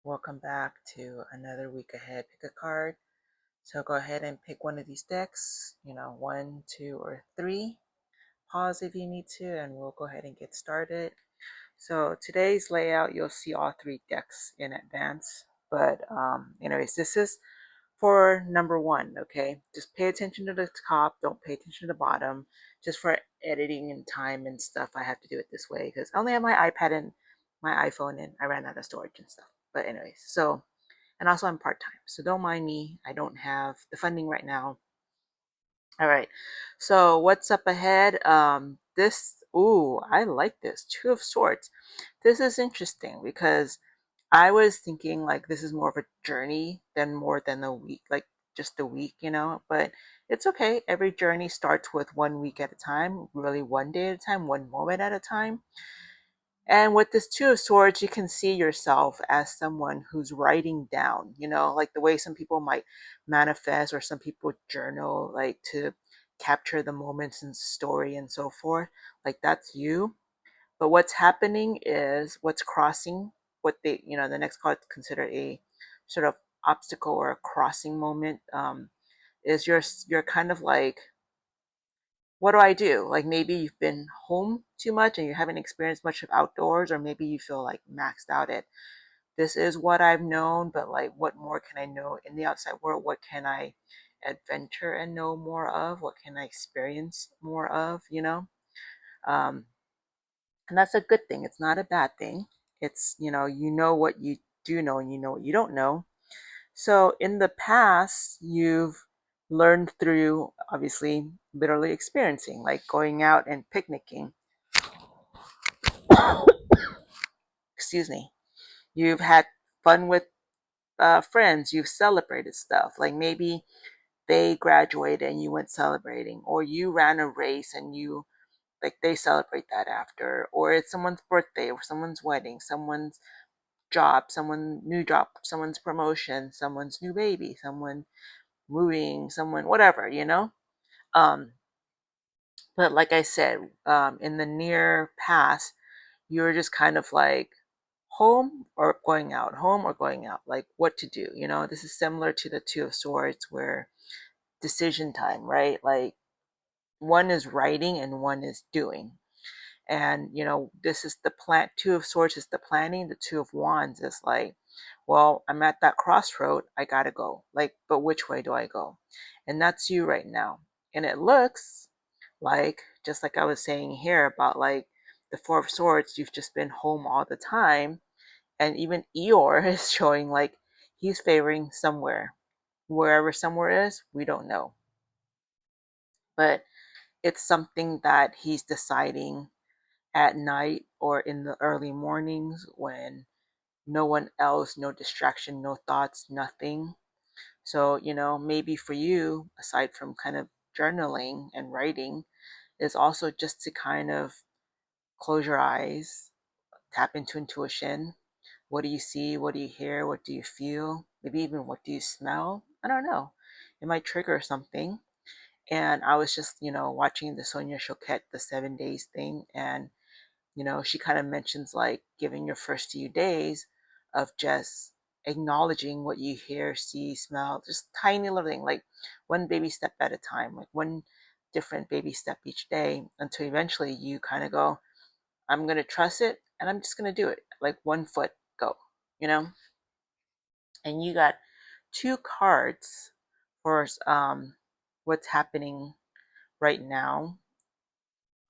Welcome back to another week ahead. Pick a card. So go ahead and pick one of these decks, one, two, or three. Pause if you need to, and we'll go ahead and get started. So today's layout, you'll see all three decks in advance. But anyways, this is for number one, okay? Just pay attention to the top, don't pay attention to the bottom. Just for editing and time and stuff, I have to do it this way because I only have my iPad and my iPhone, and I ran out of storage and stuff. But anyways, so and also I'm part-time, so don't mind me. I don't have the funding right now. All right, so what's up ahead? This, ooh, I like this Two of Swords. This is interesting because I was thinking like this is more of a journey than more than a week, like just a week, but it's okay. Every journey starts with 1 week at a time, really one day at a time, one moment at a time. And with this Two of Swords, you can see yourself as someone who's writing down, like the way some people might manifest or some people journal, like to capture the moments in story and so forth. Like that's you. But what's happening is what's crossing what the next card considered a sort of obstacle or a crossing moment, is you're kind of like, what do I do? Like maybe you've been home too much and you haven't experienced much of outdoors, or maybe you feel like maxed out at this is what I've known, but like what more can I know in the outside world? What can I adventure and know more of? What can I experience more of, Um, and that's a good thing. It's not a bad thing. It's, you know what you do know and you know what you don't know. So in the past, you've learned through obviously literally experiencing, like going out and picnicking. Excuse me. You've had fun with friends. You've celebrated stuff. Like maybe they graduated and you went celebrating, or you ran a race and you like they celebrate that after, or it's someone's birthday or someone's wedding, someone's job, someone new job, someone's promotion, someone's new baby, someone moving, someone whatever. Um, but like I said, in the near past, you're just kind of like home or going out, like what to do. This is similar to the Two of Swords, where decision time, right? Like one is writing and one is doing. And this is the plan. Two of Swords is the planning. The Two of Wands is like, well, I'm at that crossroad, I gotta go, like, but which way do I go? And that's you right now. And it looks like, just like I was saying here about like the Four of Swords, you've just been home all the time. And even Eeyore is showing like he's favoring somewhere. Wherever somewhere is, we don't know, but it's something that he's deciding at night or in the early mornings when no one else, no distraction, no thoughts, nothing. So, maybe for you, aside from kind of journaling and writing, is also just to kind of close your eyes, tap into intuition. What do you see? What do you hear? What do you feel? Maybe even what do you smell? I don't know. It might trigger something. And I was just, watching the Sonia Choquette, the 7 days thing, and she kind of mentions like giving your first few days of just acknowledging what you hear, see, smell, just tiny little thing, like one baby step at a time, like one different baby step each day, until eventually you kind of go, I'm going to trust it and I'm just going to do it. Like 1 foot, go, you know? And you got two cards for what's happening right now.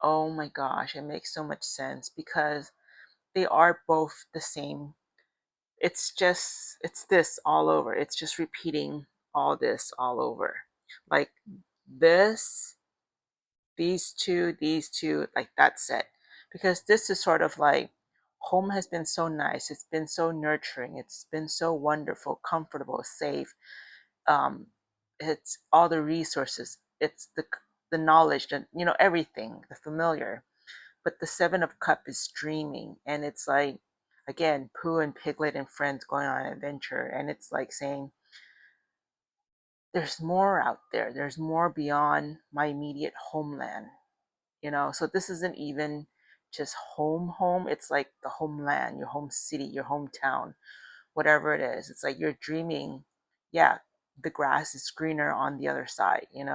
Oh my gosh, it makes so much sense because they are both the same. It's this all over. It's just repeating all this all over. Like this, these two, like that's it. Because this is sort of like home has been so nice. It's been so nurturing. It's been so wonderful, comfortable, safe. Um, it's all the resources. It's the knowledge and everything, the familiar. But the Seven of Cup is dreaming, and it's like, again, Pooh and Piglet and friends going on an adventure, and it's like saying, there's more out there. There's more beyond my immediate homeland. So this isn't even just home. It's like the homeland, your home city, your hometown, whatever it is. It's like you're dreaming, yeah, the grass is greener on the other side, and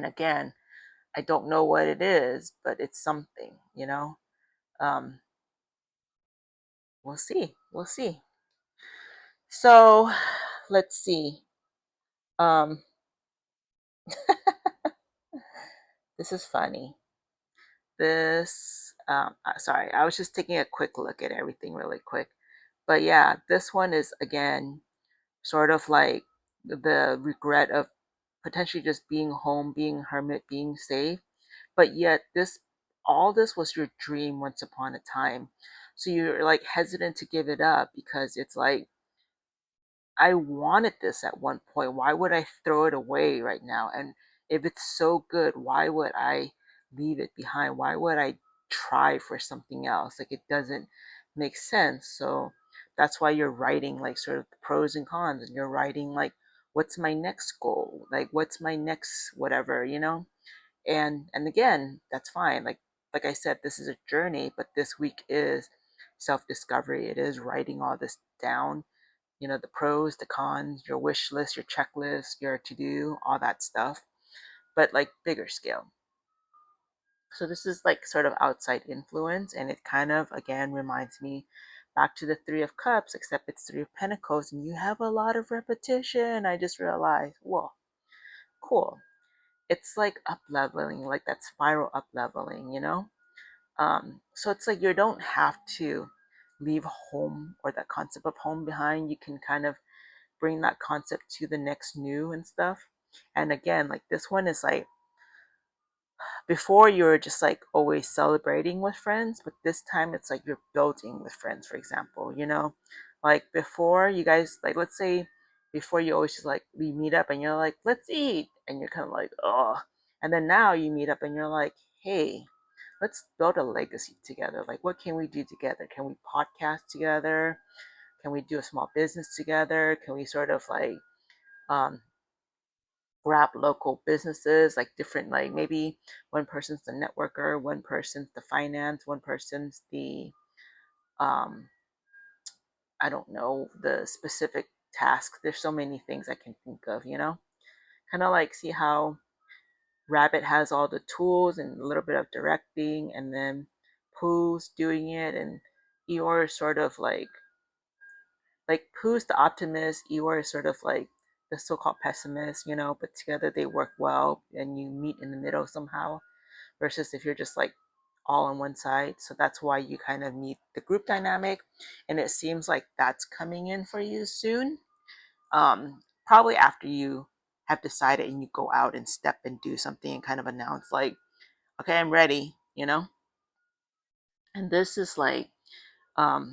again, I don't know what it is, but it's something. Um, we'll see. We'll see. So let's see. Um, this is funny. Sorry, I was just taking a quick look at everything really quick. But yeah, this one is again sort of like the regret of potentially just being home, being a hermit, being safe. But yet all this was your dream once upon a time. So you're like hesitant to give it up because it's like I wanted this at one point. Why would I throw it away right now? And if it's so good, why would I leave it behind? Why would I try for something else? Like it doesn't make sense. So that's why you're writing like sort of the pros and cons, and you're writing like what's my next goal? Like what's my next whatever? And again, that's fine. Like I said, this is a journey, but this week is self-discovery. It is writing all this down, the pros, the cons, your wish list, your checklist, your to do, all that stuff, but like bigger scale. So this is like sort of outside influence, and it kind of again reminds me back to the Three of Cups, except it's Three of Pentacles, and you have a lot of repetition. I just realized, whoa, cool. It's like up leveling, like that spiral up leveling. So it's like you don't have to leave home or that concept of home behind. You can kind of bring that concept to the next new and stuff. And again, like this one is like before you were just like always celebrating with friends, but this time it's like you're building with friends, for example. Like before you guys, like let's say before you always just like we meet up and you're like, let's eat, and you're kind of like, oh. And then now you meet up and you're like, hey, let's build a legacy together. Like what can we do together? Can we podcast together? Can we do a small business together? Can we sort of like um, grab local businesses, like different, like maybe one person's the networker, one person's the finance, one person's the, um, I don't know, the specific task. There's so many things I can think of. Kind of like see how Rabbit has all the tools and a little bit of directing, and then Pooh's doing it, and Eeyore is sort of like Pooh's the optimist, Eeyore is sort of like the so-called pessimist, but together they work well and you meet in the middle somehow. Versus if you're just like all on one side. So that's why you kind of need the group dynamic, and it seems like that's coming in for you soon. Probably after you have decided and you go out and step and do something and kind of announce like, okay, I'm ready. And this is like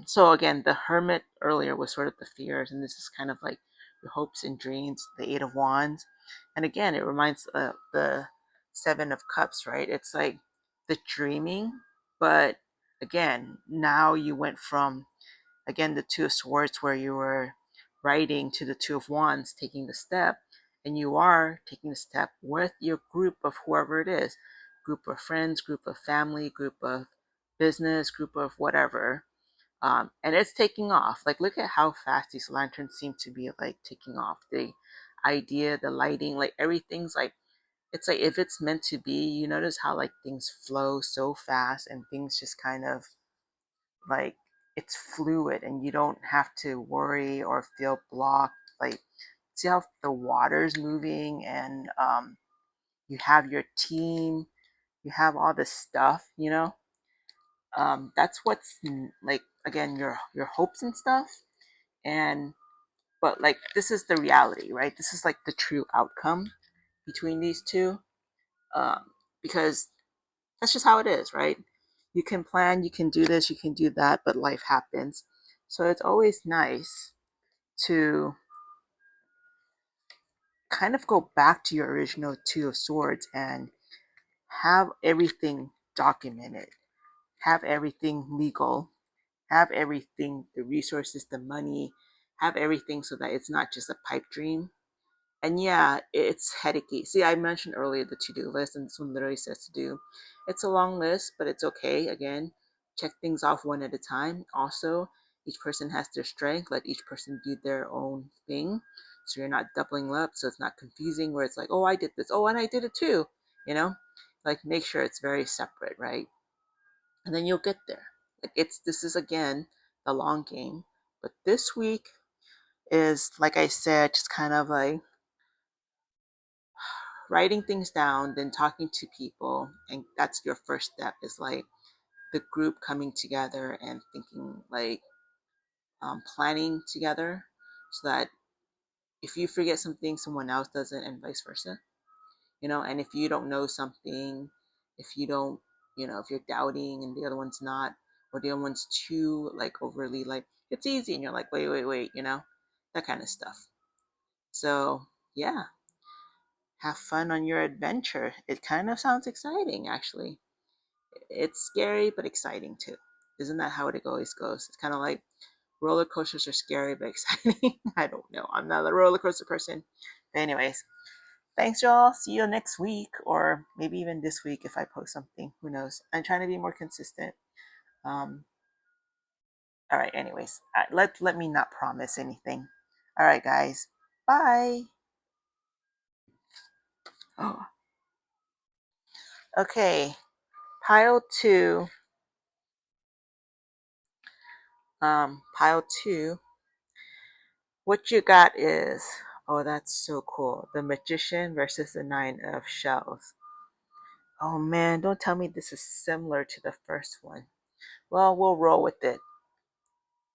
so again, the Hermit earlier was sort of the fears, and this is kind of like your hopes and dreams, the Eight of Wands. And again, it reminds the Seven of Cups, right? It's like the dreaming, but again, now you went from, again, the Two of Swords where you were writing to the Two of Wands, taking the step, and you are taking the step with your group of whoever it is, group of friends, group of family, group of business, group of whatever, and it's taking off. Like, look at how fast these lanterns seem to be like taking off. The idea, the lighting, like everything's like, it's like if it's meant to be. You notice how like things flow so fast and things just kind of like it's fluid and you don't have to worry or feel blocked. Like, see how the water's moving, and you have your team, you have all this stuff. That's what's like, again, your hopes and stuff. And but like this is the reality, right? This is like the true outcome between these two, um, because that's just how it is, right? You can plan, you can do this, you can do that, but life happens. So it's always nice to kind of go back to your original Two of Swords and have everything documented, have everything legal, have everything, the resources, the money, have everything so that it's not just a pipe dream. And yeah, it's headachy. See, I mentioned earlier the to-do list, and this one literally says to do. It's a long list, but it's okay. Again, check things off one at a time. Also, Each person has their strength. Let each person do their own thing. So you're not doubling up. So it's not confusing where it's like, oh, I did this. Oh, and I did it too. You know, like make sure it's very separate, right? And then you'll get there. Like this is again the long game. But this week is, like I said, just kind of like writing things down, then talking to people, and that's your first step. Is like the group coming together and thinking like planning together, so that if you forget something, someone else doesn't, and vice versa. And if you don't know something, if you don't, if you're doubting and the other one's not, or the other one's too like overly like it's easy, and you're like, wait, that kind of stuff. So yeah, have fun on your adventure. It kind of sounds exciting, actually. It's scary but exciting too. Isn't that how it always goes? It's kind of like roller coasters are scary but exciting. I don't know. I'm not a roller coaster person. But anyways, thanks, y'all. See you next week, or maybe even this week if I post something. Who knows? I'm trying to be more consistent. Um, all right. Anyways, let me not promise anything. All right, guys. Bye. Oh, okay. Pile two. Pile two. What you got is, oh, that's so cool. The Magician versus the Nine of Shells. Oh man, don't tell me this is similar to the first one. Well, we'll roll with it.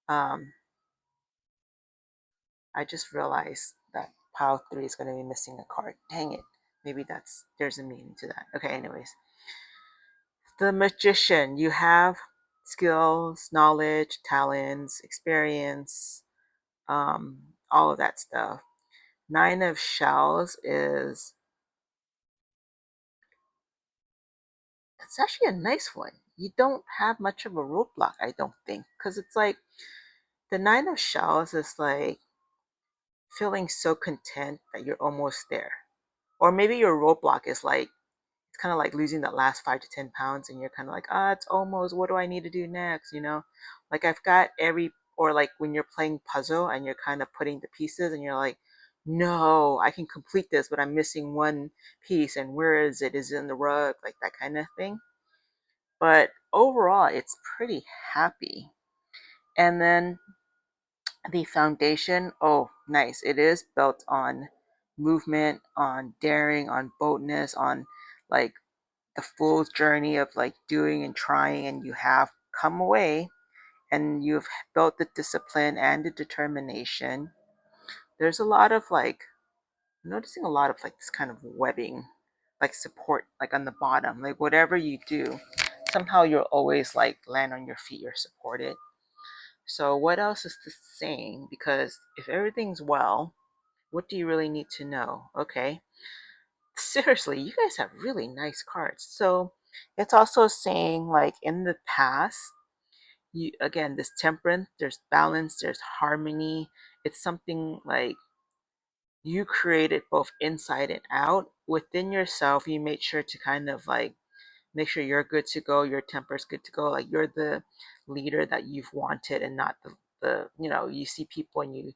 Um, I just realized that pile three is going to be missing a card. Dang it. Maybe there's a meaning to that. Okay, anyways. The Magician, you have skills, knowledge, talents, experience, all of that stuff. Nine of Shells is, it's actually a nice one. You don't have much of a roadblock, I don't think, because it's like the Nine of Shells is like feeling so content that you're almost there. Or maybe your roadblock is like, it's kind of like losing that last 5 to 10 pounds, and you're kind of like, it's almost, what do I need to do next? Like I've got or like when you're playing puzzle and you're kind of putting the pieces and you're like, no, I can complete this, but I'm missing one piece. And where is it? Is it in the rug? Like that kind of thing. But overall, it's pretty happy. And then the foundation, oh, nice. It is built on movement, on daring, on boldness, on like the fool's journey of like doing and trying, and you have come away and you've built the discipline and the determination. There's a lot of like, I'm noticing a lot of like this kind of webbing, like support, like on the bottom, like whatever you do, somehow you'll always like land on your feet, you're supported. So what else is this saying? Because if everything's well, what do you really need to know? Okay. Seriously, you guys have really nice cards. So it's also saying like in the past, you again, this temperance, there's balance, there's harmony. It's something like you created both inside and out within yourself. You made sure to kind of like make sure you're good to go, your temper's good to go, like you're the leader that you've wanted, and not the you see people and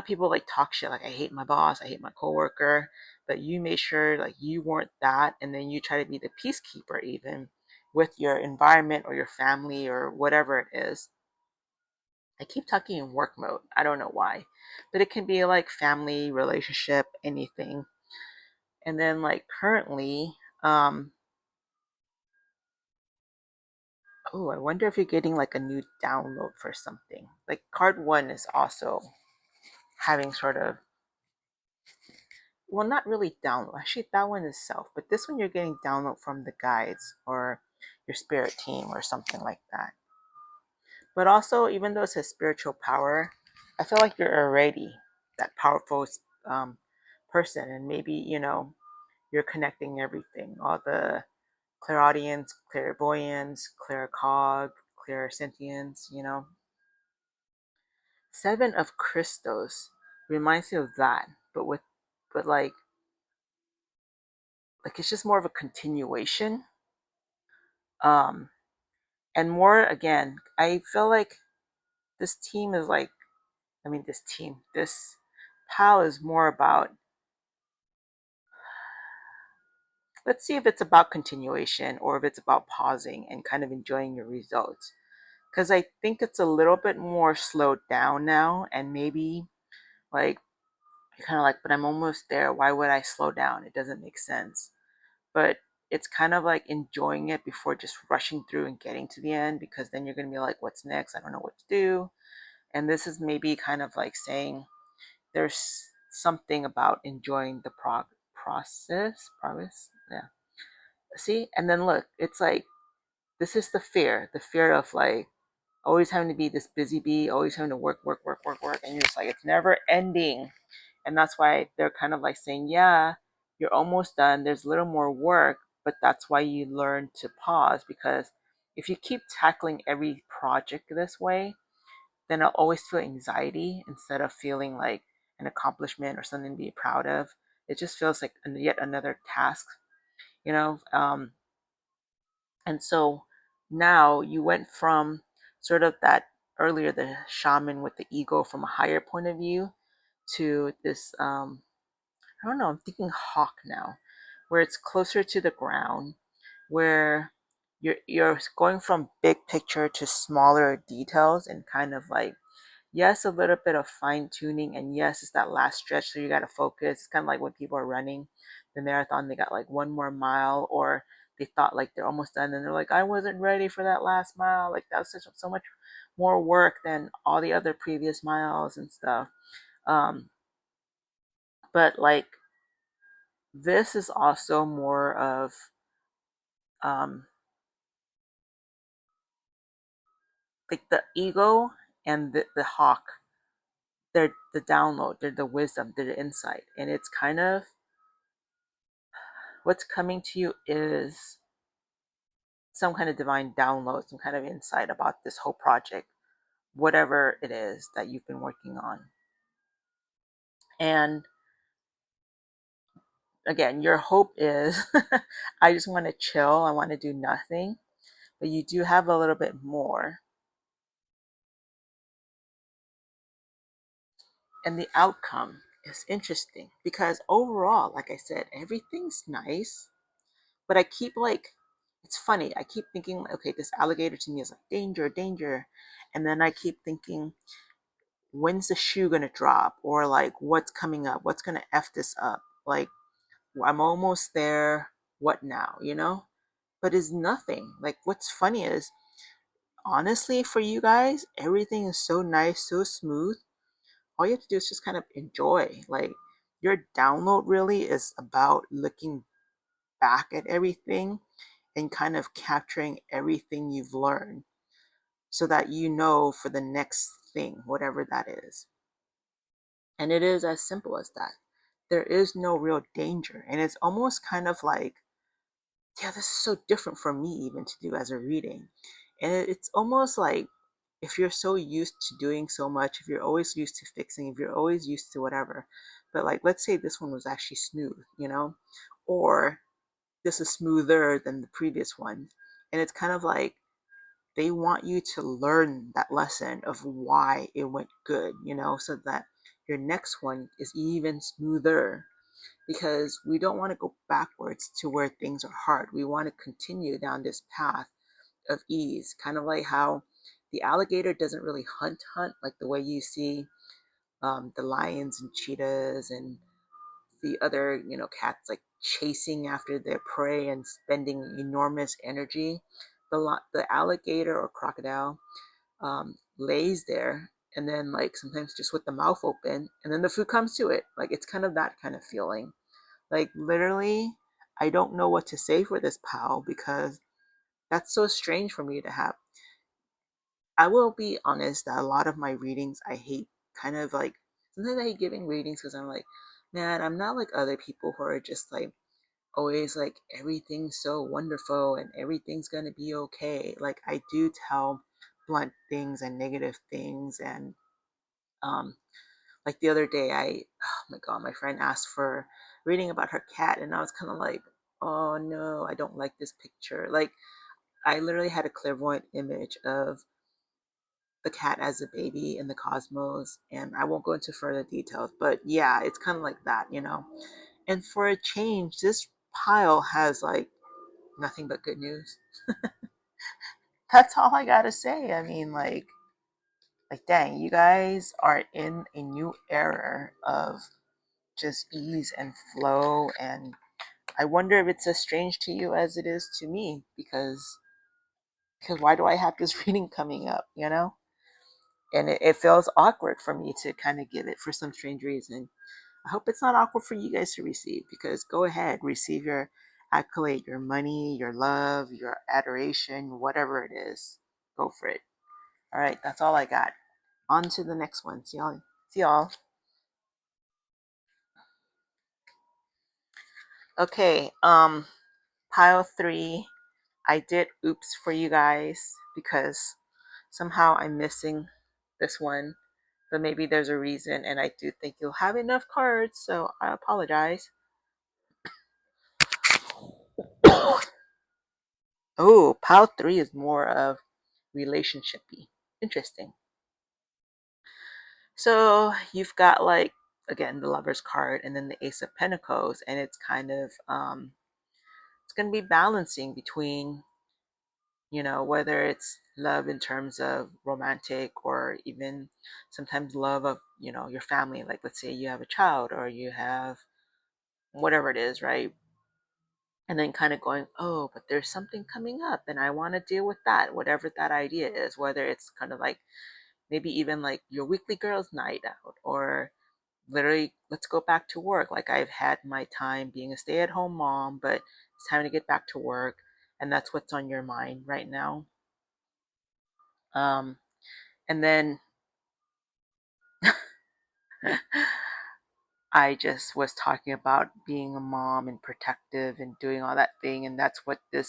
people like talk shit like, I hate my boss, I hate my coworker, but you made sure like you weren't that, and then you try to be the peacekeeper even with your environment or your family or whatever it is. I keep talking in work mode. I don't know why. But it can be like family, relationship, anything. And then like currently, oh, I wonder if you're getting like a new download for something. Like card one is also having sort of, well, not really download. Actually, that one is self, but this one you're getting download from the guides or your spirit team or something like that. But also, even though it says spiritual power, I feel like you're already that powerful um, person, and maybe you're connecting everything, all the clairaudience, clairvoyance, claircog, clairsentience. Seven of Crystals reminds me of that, but like it's just more of a continuation. Um, and more again, I feel like this team is like, I mean, this pal is more about, let's see if it's about continuation or if it's about pausing and kind of enjoying your results. Because I think it's a little bit more slowed down now, and maybe like you're kind of like, but I'm almost there. Why would I slow down? It doesn't make sense. But it's kind of like enjoying it before just rushing through and getting to the end, because then you're going to be like, what's next? I don't know what to do. And this is maybe kind of like saying there's something about enjoying the progress. Yeah. See? And then look, it's like, this is the fear of like always having to be this busy bee, always having to work, work, work, work, work. And you're just like, it's never ending. And that's why they're kind of like saying, yeah, you're almost done. There's a little more work, but that's why you learn to pause, because if you keep tackling every project this way, then I'll always feel anxiety instead of feeling like an accomplishment or something to be proud of. It just feels like yet another task, you know? And so now you went from sort of that earlier, the shaman with the ego from a higher point of view, to this, I don't know, I'm thinking hawk now, where it's closer to the ground, where you're going from big picture to smaller details and kind of like, yes, a little bit of fine tuning, and yes, it's that last stretch, so you got to focus. It's kind of like when people are running the marathon, they got like one more mile, or they thought like they're almost done, and they're like, I wasn't ready for that last mile. Like that was so much more work than all the other previous miles and stuff. Um, but like this is also more of um, like the ego and the hawk. They're the download, they're the wisdom, they're the insight, and it's kind of what's coming to you is some kind of divine download, some kind of insight about this whole project, whatever it is that you've been working on. And again, your hope is I just want to chill, I want to do nothing, but you do have a little bit more. And the outcome is interesting because overall, like I said, everything's nice, but I keep like, it's funny. I keep thinking, okay, this alligator to me is like danger, danger. And then I keep thinking, when's the shoe gonna drop? Or like, what's coming up? What's gonna F this up? Like, I'm almost there. What now? You know? But it's nothing. Like, what's funny is, honestly, for you guys, everything is so nice, so smooth. All you have to do is just kind of enjoy. Like, your download really is about looking back at everything and kind of capturing everything you've learned so that you know for the next thing, whatever that is. And it is as simple as that. There is no real danger. And it's almost kind of like, yeah, this is so different for me even to do as a reading. And it's almost like if you're so used to doing so much, if you're always used to fixing, if you're always used to whatever, but like let's say this one was actually smooth, or this is smoother than the previous one. And it's kind of like they want you to learn that lesson of why it went good, so that your next one is even smoother, because we don't want to go backwards to where things are hard. We want to continue down this path of ease, kind of like how the alligator doesn't really hunt like the way you see the lions and cheetahs and the other, cats like chasing after their prey and spending enormous energy. The alligator or crocodile lays there and then like sometimes just with the mouth open and then the food comes to it. Like it's kind of that kind of feeling. Like literally, I don't know what to say for this pal because that's so strange for me to have. I will be honest that a lot of my readings I hate, kind of like sometimes I hate giving readings because I'm like, man, I'm not like other people who are just like always like everything's so wonderful and everything's gonna be okay. Like I do tell blunt things and negative things, and um like the other day oh my god, my friend asked for reading about her cat and I was kind of like, oh no, I don't like this picture. Like I literally had a clairvoyant image of the cat as a baby in the cosmos. And I won't go into further details, but yeah, it's kind of like that. And for a change, this pile has like nothing but good news. That's all I gotta say. I mean, like dang, you guys are in a new era of just ease and flow, and I wonder if it's as strange to you as it is to me, because why do I have this reading coming up? And it feels awkward for me to kind of give it for some strange reason. I hope it's not awkward for you guys to receive, because go ahead, receive your accolade, your money, your love, your adoration, whatever it is. Go for it. All right, that's all I got. On to the next one. See y'all. See y'all. Okay, pile three. I did oops for you guys because somehow I'm missing this one, but maybe there's a reason, and I do think you'll have enough cards, so I apologize. Oh, pile three is more of relationshipy. Interesting. So you've got like again the Lover's card and then the Ace of Pentacles, and it's kind of it's going to be balancing between whether it's love in terms of romantic, or even sometimes love of your family. Like let's say you have a child or you have whatever it is, right? And then kind of going, oh, but there's something coming up and I want to deal with that, whatever that idea is, whether it's kind of like maybe even like your weekly girls night out, or literally let's go back to work. Like I've had my time being a stay-at-home mom, but it's time to get back to work, and that's what's on your mind right now. um and then I just was talking about being a mom and protective and doing all that thing, and that's what the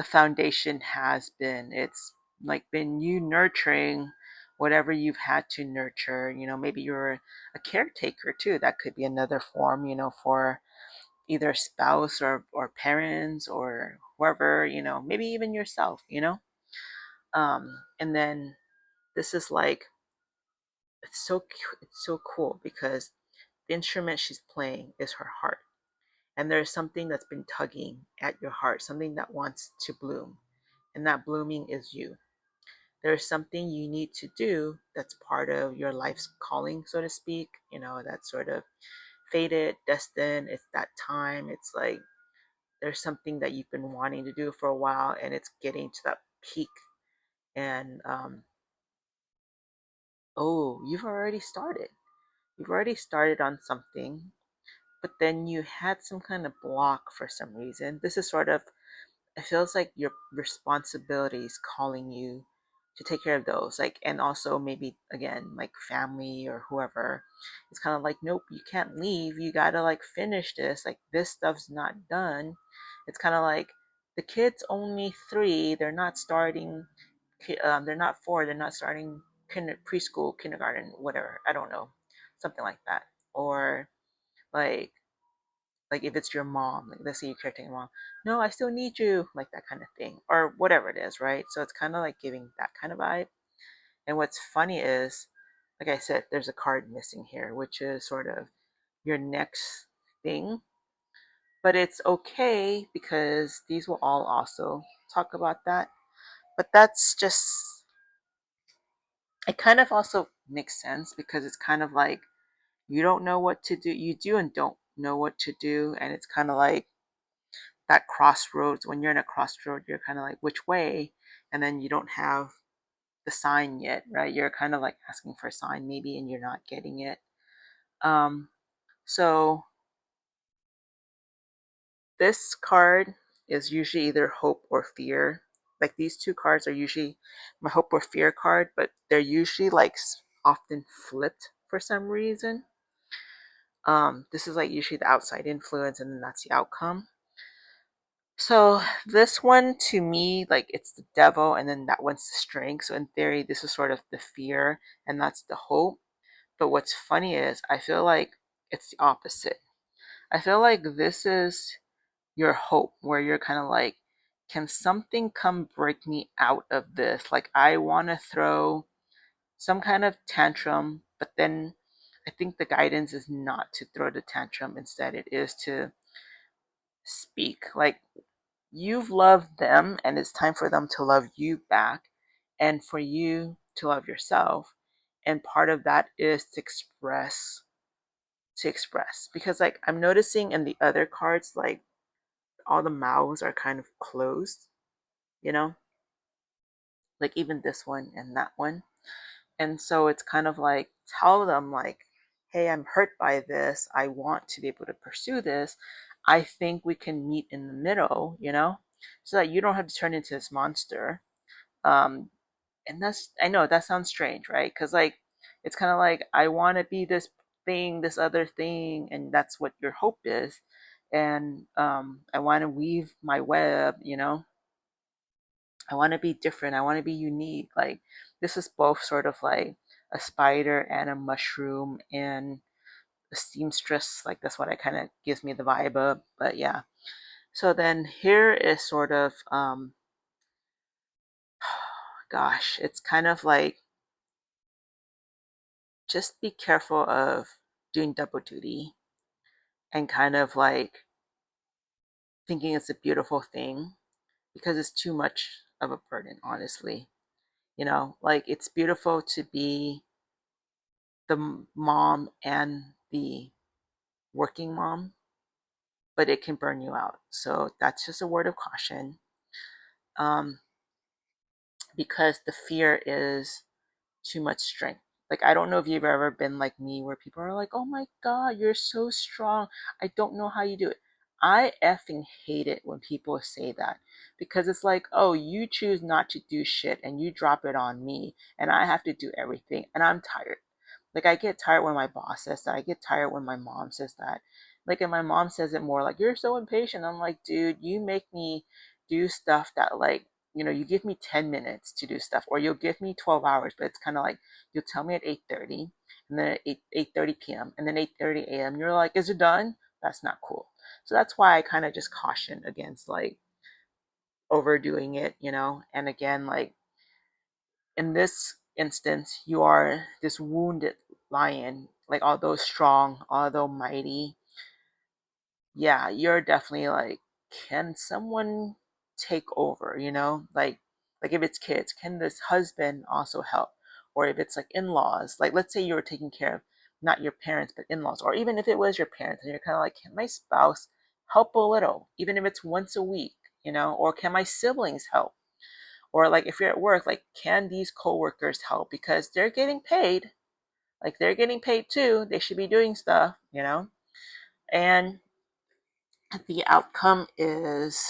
foundation has been. It's like been you nurturing whatever you've had to nurture. Maybe you're a caretaker too. That could be another form, for either spouse or parents or whoever, maybe even yourself. And then this is like it's so cool because the instrument she's playing is her heart. And there's something that's been tugging at your heart, something that wants to bloom. And that blooming is you. There's something you need to do that's part of your life's calling, so to speak, that's sort of fated, destined. It's that time. It's like there's something that you've been wanting to do for a while, and it's getting to that peak. And oh, you've already started. You've already started on something, but then you had some kind of block for some reason. This is sort of, it feels like your responsibility is calling you to take care of those. Like, and also maybe again, like family or whoever. It's kind of like, nope, you can't leave. You gotta like finish this. Like, this stuff's not done. It's kind of like the kid's only 3. They're not starting. They're not 4. They're not starting preschool, kindergarten, whatever. I don't know, something like that. Or like if it's your mom, like let's say you're caretaking mom, no, I still need you, like that kind of thing, or whatever it is, right? So it's kind of like giving that kind of vibe. And what's funny is, like I said, there's a card missing here, which is sort of your next thing. But it's okay because these will all also talk about that. But that's just, it kind of also makes sense because it's kind of like you don't know what to do. You do and don't know what to do. And it's kind of like that crossroads. When you're in a crossroad, you're kind of like, which way? And then you don't have the sign yet, right? You're kind of like asking for a sign maybe, and you're not getting it. Um, so this card is usually either hope or fear. Like these two cards are usually my hope or fear card, but they're usually like often flipped for some reason. This is like usually the outside influence, and then that's the outcome. So this one to me, like it's the devil, and then that one's the strength. So in theory, this is sort of the fear, and that's the hope. But what's funny is I feel like it's the opposite. I feel like this is your hope, where you're kind of like, can something come break me out of this? Like I want to throw. some kind of tantrum, but then I think the guidance is not to throw the tantrum. Instead, it is to speak. Like, you've loved them, and it's time for them to love you back, and for you to love yourself. And part of that is to express. Because, like, I'm noticing in the other cards, like, all the mouths are kind of closed, you know, like even this one and that one. And so it's kind of like, tell them, like, hey, I'm hurt by this. I want to be able to pursue this. I think we can meet in the middle, so that you don't have to turn into this monster. Um, and I know that sounds strange, right? Because, like, it's kind of like, I want to be this thing, this other thing, and that's what your hope is. And I want to weave my web. I want to be different. I want to be unique. Like, this is both sort of like a spider and a mushroom and a seamstress. Like, that's what it kind of gives me the vibe of. But yeah. So then here is sort of, gosh, it's kind of like, just be careful of doing double duty and kind of like thinking it's a beautiful thing, because it's too much of a burden, honestly. Like, it's beautiful to be the mom and the working mom, but it can burn you out. So that's just a word of caution, um, because the fear is too much strength. Like, I don't know if you've ever been like me, where people are like, oh my God, you're so strong. I don't know how you do it. I effing hate it when people say that, because it's like, oh, you choose not to do shit and you drop it on me and I have to do everything, and I'm tired. Like, I get tired when my boss says that. I get tired when my mom says that. Like, and my mom says it more like, you're so impatient. I'm like, dude, you make me do stuff that, like, you give me 10 minutes to do stuff, or you'll give me 12 hours, but it's kind of like, you'll tell me at 8:30, and then at 8:30 p.m., and then 8:30 a.m., you're like, is it done? That's not cool. So that's why I kind of just caution against, like, overdoing it. And again, like, in this instance, you are this wounded lion. Like, although strong, although mighty, yeah, you're definitely like, can someone take over? Like if it's kids, can this husband also help? Or if it's like in-laws, like, let's say you were taking care of not your parents but in-laws, or even if it was your parents, and you're kind of like, can my spouse help a little, even if it's once a week, or can my siblings help? Or, like, if you're at work, like, can these coworkers help, because they're getting paid? Like, they're getting paid too. They should be doing stuff. And the outcome is,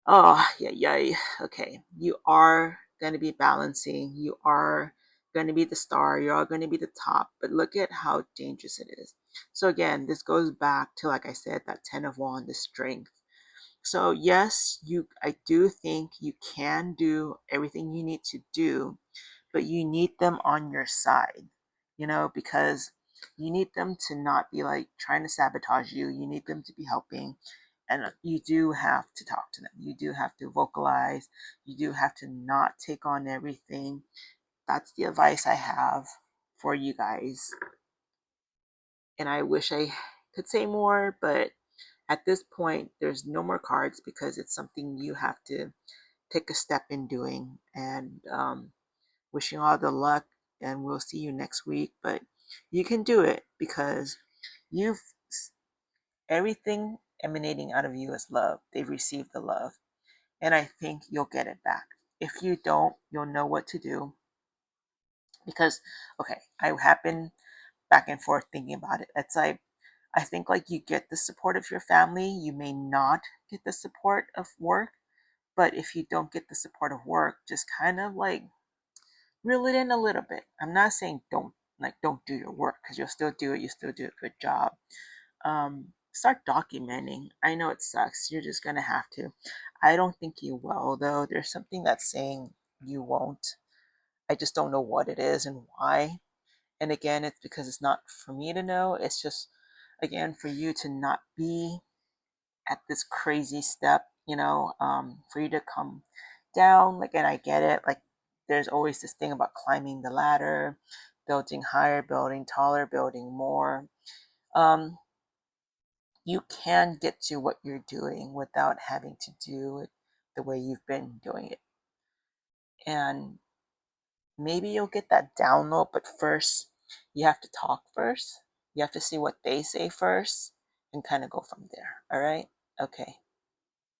oh, yeah, yeah. Okay, you are going to be balancing. You are going to be the star. You are going to be the top. But look at how dangerous it is. So again, this goes back to, like I said, that 10 of Wands, the strength. So yes, I do think you can do everything you need to do, but you need them on your side, because you need them to not be like trying to sabotage you. You need them to be helping. And you do have to talk to them. You do have to vocalize. You do have to not take on everything. That's the advice I have for you guys. And I wish I could say more, but at this point, there's no more cards, because it's something you have to take a step in doing. And wishing all the luck, and we'll see you next week. But you can do it, because you've everything emanating out of you is love. They've received the love, and I think you'll get it back. If you don't, you'll know what to do. Because, okay, I have been back and forth thinking about it. It's like, I think, like, you get the support of your family, you may not get the support of work. But if you don't get the support of work, just kind of like reel it in a little bit. I'm not saying don't do your work, because you'll still do it. You still do a good job. Start documenting. I know it sucks. You're just gonna have to. I don't think you will, though. There's something that's saying you won't. I just don't know what it is and why. And again, it's because it's not for me to know. It's just, again, for you to not be at this crazy step, for you to come down. Like, and I get it. Like, there's always this thing about climbing the ladder, building higher, building taller, building more. Um, you can get to what you're doing without having to do it the way you've been doing it. And maybe you'll get that download, but first you have to talk first. You have to see what they say first and kind of go from there. All right? Okay.